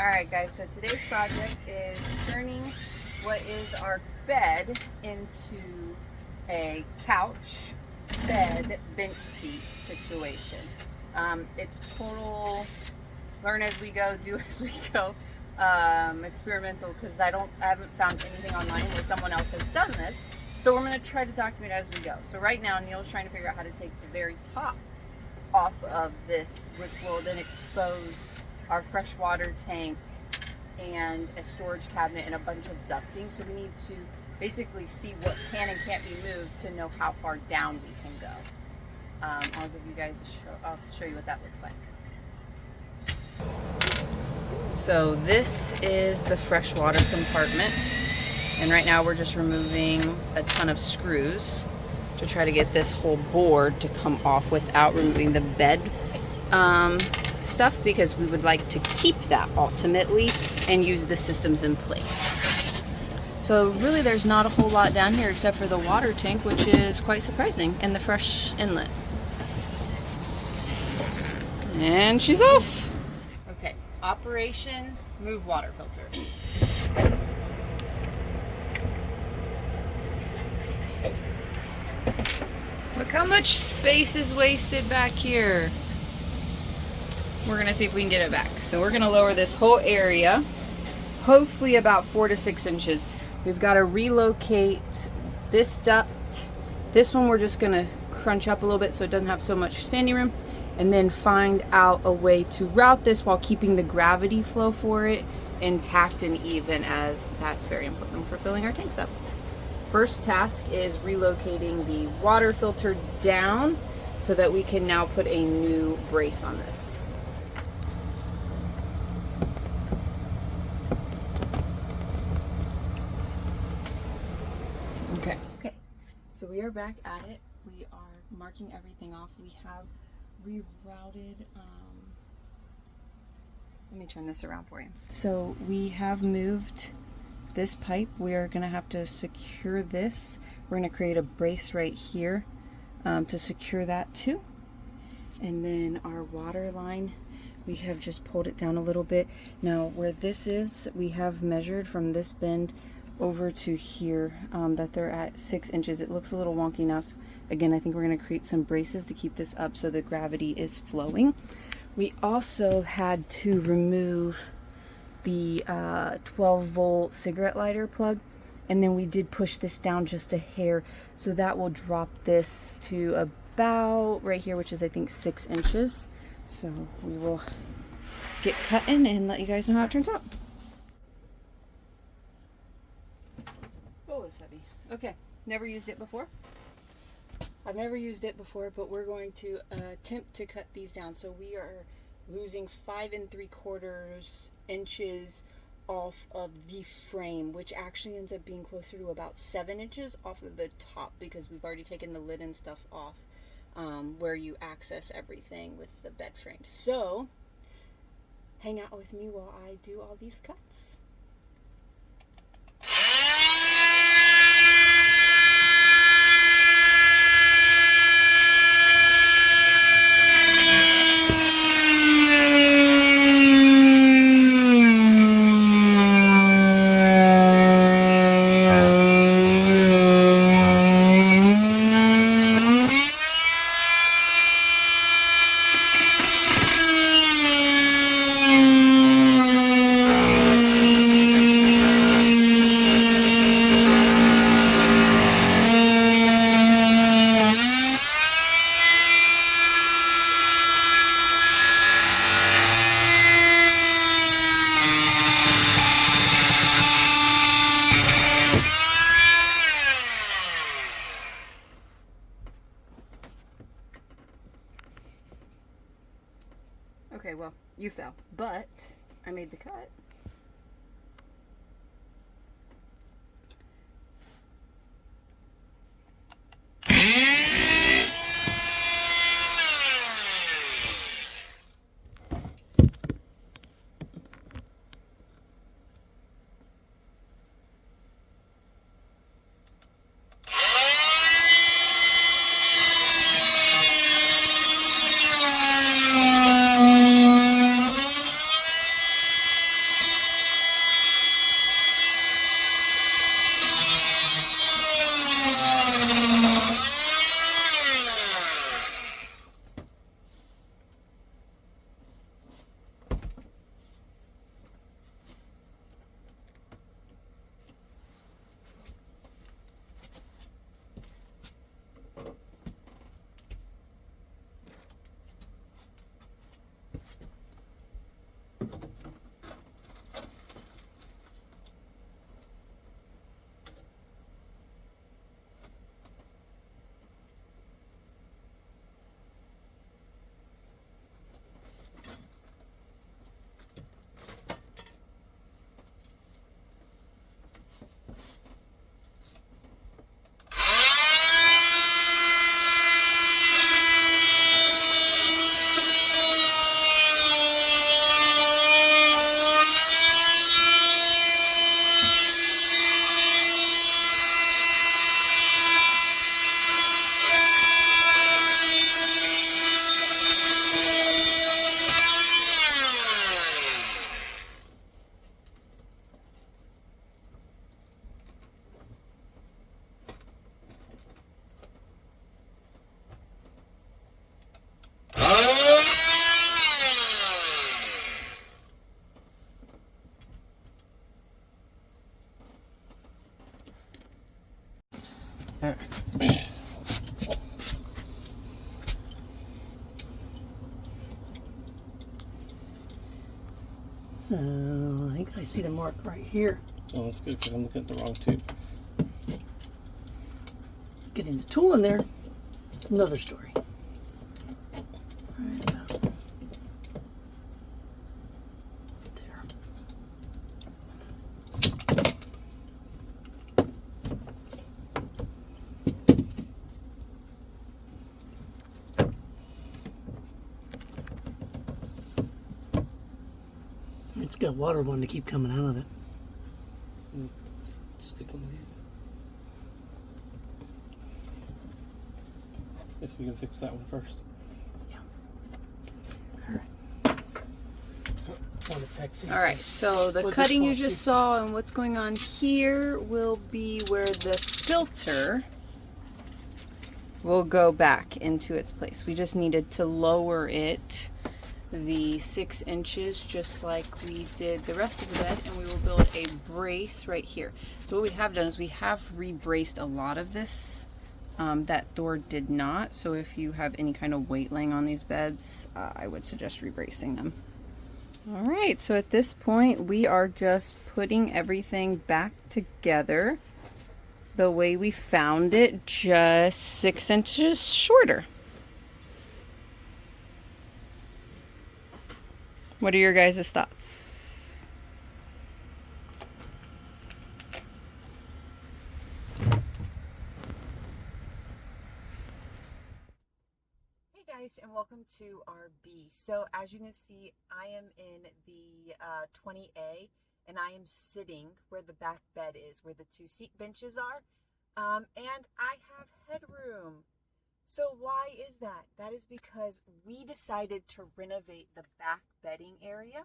Alright guys, so today's project is turning what is our bed into a couch, bed, bench seat situation. It's total learn as we go, do as we go, experimental, because I haven't found anything online where someone else has done this. So we're going to try to document as we go. So right now Neil's trying to figure out how to take the very top off of this, which will then expose our freshwater tank and a storage cabinet and a bunch of ducting. So we need to basically see what can and can't be moved to know how far down we can go. I'll give you guys a show. I'll show you what that looks like. So this is the freshwater compartment, and right now we're just removing a ton of screws to try to get this whole board to come off without removing the bed stuff, because we would like to keep that ultimately and use the systems in place. So really there's not a whole lot down here except for the water tank, which is quite surprising, and the fresh inlet. And she's off. Okay, operation move water filter. Look how much space is wasted back here. We're gonna see if we can get it back. So we're gonna lower this whole area, hopefully about 4 to 6 inches. We've got to relocate this duct. This one we're just gonna crunch up a little bit so it doesn't have so much standing room, and then find out a way to route this while keeping the gravity flow for it intact and even, as that's very important for filling our tanks up. First task is relocating the water filter down so that we can now put a new brace on this. Okay, so we are back at it. We are marking everything off. We have rerouted, let me turn this around for you. So we have moved this pipe. We are going to have to secure this. We're going to create a brace right here to secure that too. And then our water line, we have just pulled it down a little bit. Now where this is, we have measured from this bend over to here that they're at 6 inches. It looks a little wonky now. So again, I think we're going to create some braces to keep this up so the gravity is flowing. We also had to remove the 12-volt cigarette lighter plug, and then we did push this down just a hair, so that will drop this to about right here, which is I think 6 inches. So we will get cutting and let you guys know how it turns out. Oh, it's heavy. Okay, never used it before. I've never used it before, but we're going to attempt to cut these down. So we are losing 5 3/4 inches off of the frame, which actually ends up being closer to about 7 inches off of the top, because we've already taken the lid and stuff off where you access everything with the bed frame. So hang out with me while I do all these cuts. Okay, well, you fell, but I made the cut. So I think I see the mark right here. Oh, that's good because I'm looking at the wrong tube. Getting the tool in there, another story. Right about there. It's got water wanting to keep coming out of it. Just stick one of these. Guess we can fix that one first. Yeah. All right. All right, so the cutting you just saw and what's going on here will be where the filter will go back into its place. We just needed to lower it the 6 inches just like we did the rest of the bed, and we will build a brace right here. So what we have done is we have re-braced a lot of this that Thor did not. So if you have any kind of weight laying on these beds, I would suggest re-bracing them. All right, so at this point we are just putting everything back together the way we found it, just 6 inches shorter. What are your guys' thoughts? Hey guys, and welcome to RV. So as you can see, I am in the 20A, and I am sitting where the back bed is, where the 2 seat benches are, and I have headroom. So why is that? That is because we decided to renovate the back bedding area,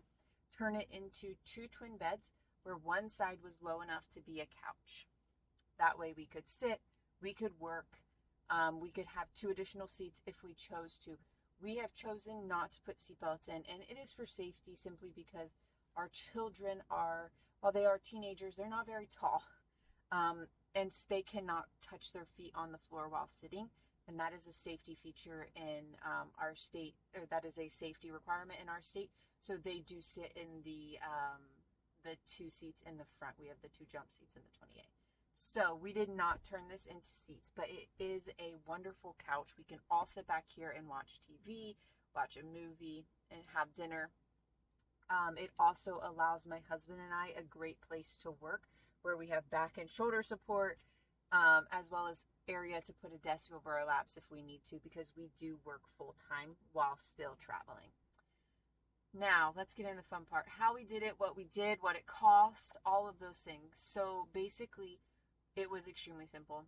turn it into 2 twin beds where one side was low enough to be a couch. That way we could sit, we could work, we could have 2 additional seats if we chose to. We have chosen not to put seatbelts in, and it is for safety simply because our children are, while they are teenagers, they're not very tall, and they cannot touch their feet on the floor while sitting. And that is a safety feature in our state, or that is a safety requirement in our state. So they do sit in the 2 seats in the front. We have the 2 jump seats in the 28. So we did not turn this into seats, but it is a wonderful couch. We can all sit back here and watch TV, watch a movie, and have dinner. It also allows my husband and I a great place to work where we have back and shoulder support, as well as area to put a desk over our laps if we need to, because we do work full-time while still traveling. Now let's get in the fun part. How we did it, what it cost, all of those things. So basically it was extremely simple.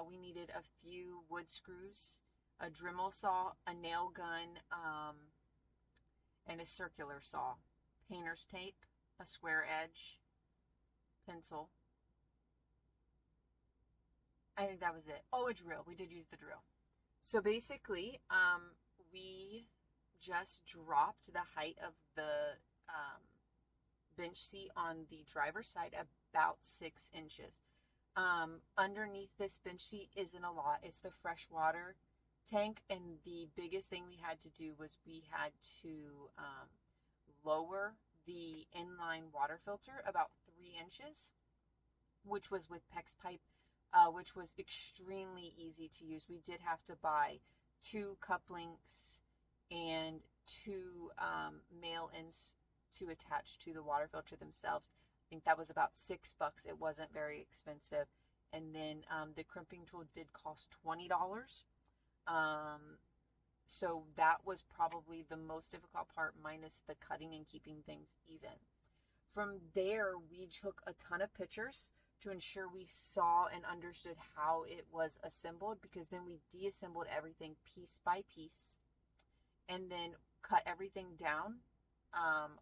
We needed a few wood screws, a Dremel saw, a nail gun, and a circular saw, painter's tape, a square edge, pencil. I think that was it. Oh, a drill. We did use the drill. So basically, we just dropped the height of the bench seat on the driver's side about 6 inches. Underneath this bench seat isn't a lot. It's the fresh water tank, and the biggest thing we had to do was we had to lower the inline water filter about 3 inches, which was with PEX pipe, which was extremely easy to use. We did have to buy 2 cup links and 2 mail-ins to attach to the water filter themselves. I think that was about $6. It wasn't very expensive. And then the crimping tool did cost $20. So that was probably the most difficult part, minus the cutting and keeping things even. From there, we took a ton of pictures to ensure we saw and understood how it was assembled, because then we deassembled everything piece by piece and then cut everything down,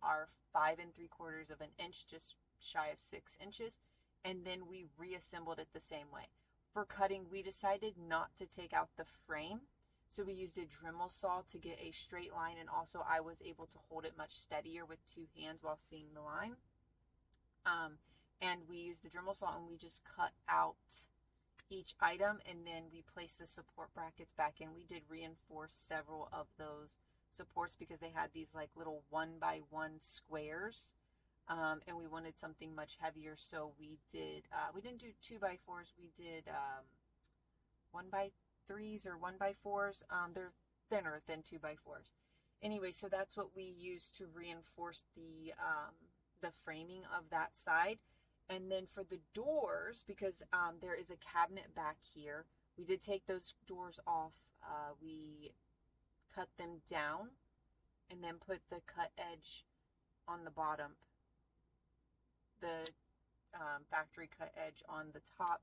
our 5 3/4 of an inch, just shy of 6 inches, and then we reassembled it the same way. For cutting, we decided not to take out the frame, so we used a Dremel saw to get a straight line, and also I was able to hold it much steadier with 2 hands while seeing the line. And we used the Dremel saw and we just cut out each item, and then we placed the support brackets back in. We did reinforce several of those supports because they had these like little 1 by 1 squares and we wanted something much heavier, so we didn't do 2x4s, we did 1x3s or 1x4s. They're thinner than 2x4s. Anyway, so that's what we used to reinforce the framing of that side. And then for the doors, because there is a cabinet back here, we did take those doors off. We cut them down and then put the cut edge on the bottom, the factory cut edge on the top,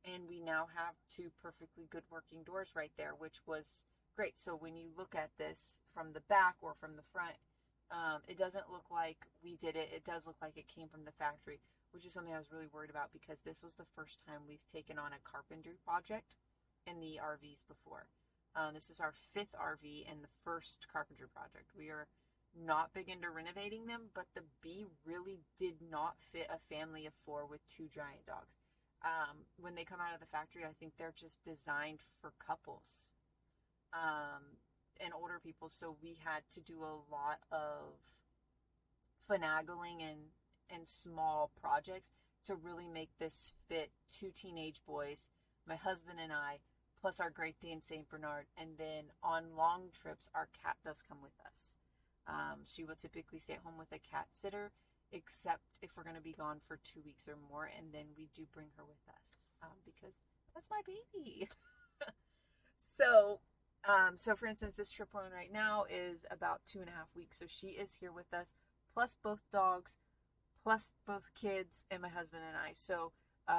and we now have two perfectly good working doors right there, which was great. So when you look at this from the back or from the front, it doesn't look like we did it. It does look like it came from the factory, which is something I was really worried about, because this was the first time we've taken on a carpentry project in the RVs before. This is our 5th RV and the first carpentry project. We are not big into renovating them, but the B really did not fit a family of 4 with 2 giant dogs. When they come out of the factory, I think they're just designed for couples and older people. So we had to do a lot of finagling and small projects to really make this fit 2 teenage boys, my husband and I, plus our Great Dane St. Bernard. And then on long trips, our cat does come with us. She will typically stay at home with a cat sitter, except if we're going to be gone for 2 weeks or more, and then we do bring her with us because that's my baby. So for instance, this trip we're on right now is about 2.5 weeks. So she is here with us, plus both dogs, plus both kids, and my husband and I. So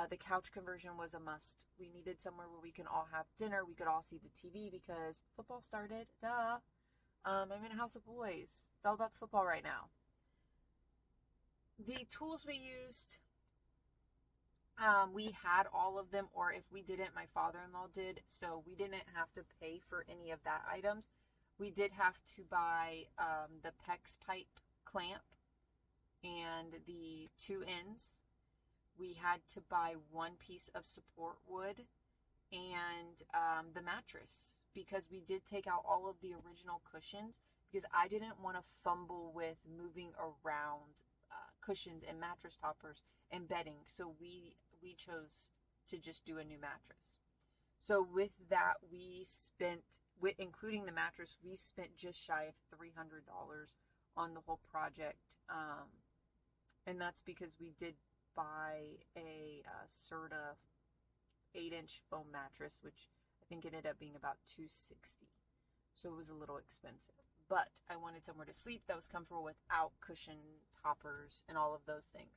the couch conversion was a must. We needed somewhere where we can all have dinner. We could all see the TV because football started. Duh. I'm in a house of boys. It's all about the football right now. The tools we used, we had all of them, or if we didn't, my father-in-law did. So we didn't have to pay for any of that items. We did have to buy the PEX pipe clamp and the 2 ends. We had to buy 1 piece of support wood and the mattress, because we did take out all of the original cushions, because I didn't want to fumble with moving around cushions and mattress toppers and bedding. So we chose to just do a new mattress. So with that, we spent, including the mattress, we spent just shy of $300 on the whole project. And that's because we did buy a Serta 8-inch foam mattress, which I think ended up being about $260. So it was a little expensive. But I wanted somewhere to sleep that was comfortable without cushion toppers and all of those things.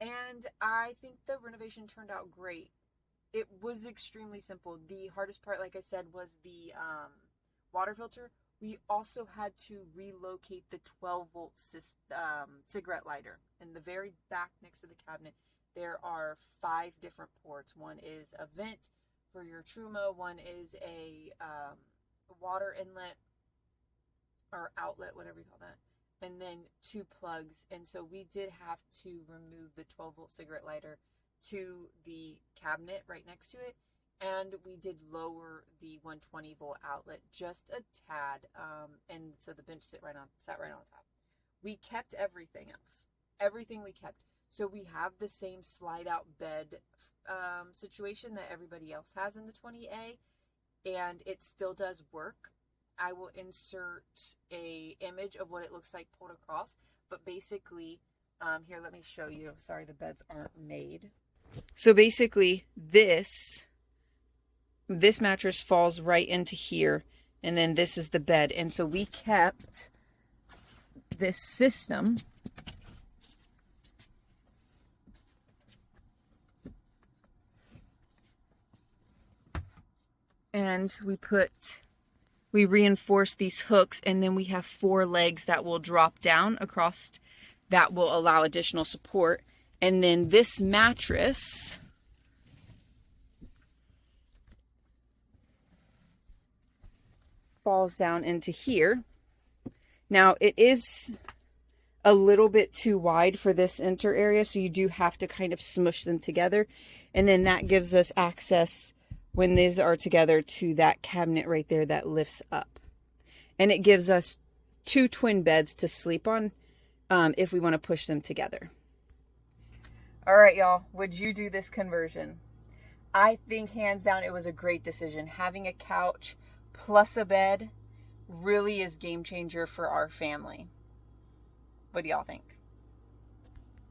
And I think the renovation turned out great. It was extremely simple. The hardest part, like I said, was the water filter. We also had to relocate the 12-volt cigarette lighter. In the very back next to the cabinet, there are 5 different ports. One is a vent for your Truma. One is a water inlet or outlet, whatever you call that. And then 2 plugs. And so we did have to remove the 12-volt cigarette lighter to the cabinet right next to it. And we did lower the 120-volt outlet just a tad. And so the bench sat right on top. We kept everything else. Everything we kept. So we have the same slide-out bed situation that everybody else has in the 20A. And it still does work. I will insert a image of what it looks like pulled across. But basically, here, let me show you. Sorry, the beds aren't made. So basically, this mattress falls right into here. And then this is the bed. And so we kept this system. And we reinforce these hooks, and then we have 4 legs that will drop down across that will allow additional support. And then this mattress falls down into here. Now it is a little bit too wide for this center area, so you do have to kind of smush them together. And then that gives us access, when these are together, to that cabinet right there that lifts up. And it gives us 2 twin beds to sleep on. if we want to push them together. All right, y'all. Would you do this conversion? I think hands down it was a great decision. Having a couch plus a bed really is game changer for our family. What do y'all think?